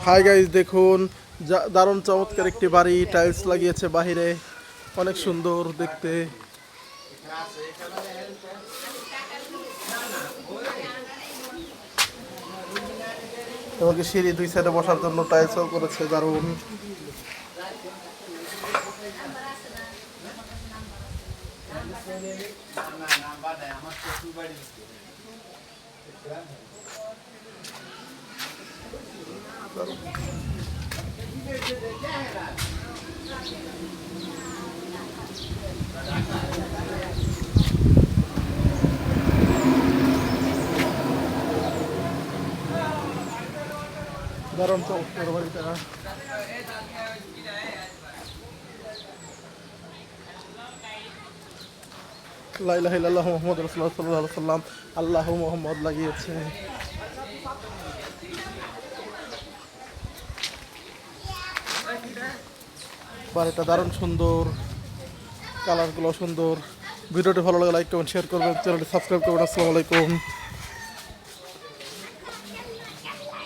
Hi guys, দেখুন দারুণ চমৎকার একটি বাড়ি টাইলস লাগিয়েছে বাহিরে, অনেক সুন্দর দেখতে। তোমাকে সিঁড়ি দুই সাইডে বসার জন্য টাইলসও করেছে, দারুণ। দারুণ চমৎকার বাড়িটা। লা ইলাহা ইল্লাল্লাহু মুহাম্মাদুর রাসূলুল্লাহ সাল্লাল্লাহু আলাইহি ওয়াসাল্লাম, আল্লাহু মুহাম্মদ লাগিয়েছে। বাড়িটা দারুণ সুন্দর, কালারগুলো সুন্দর। ভিডিওটি ভালো লাগে লাইক কমেন্ট শেয়ার করবেন, চ্যানেলটি সাবস্ক্রাইব করবেন। আসসালামু আলাইকুম।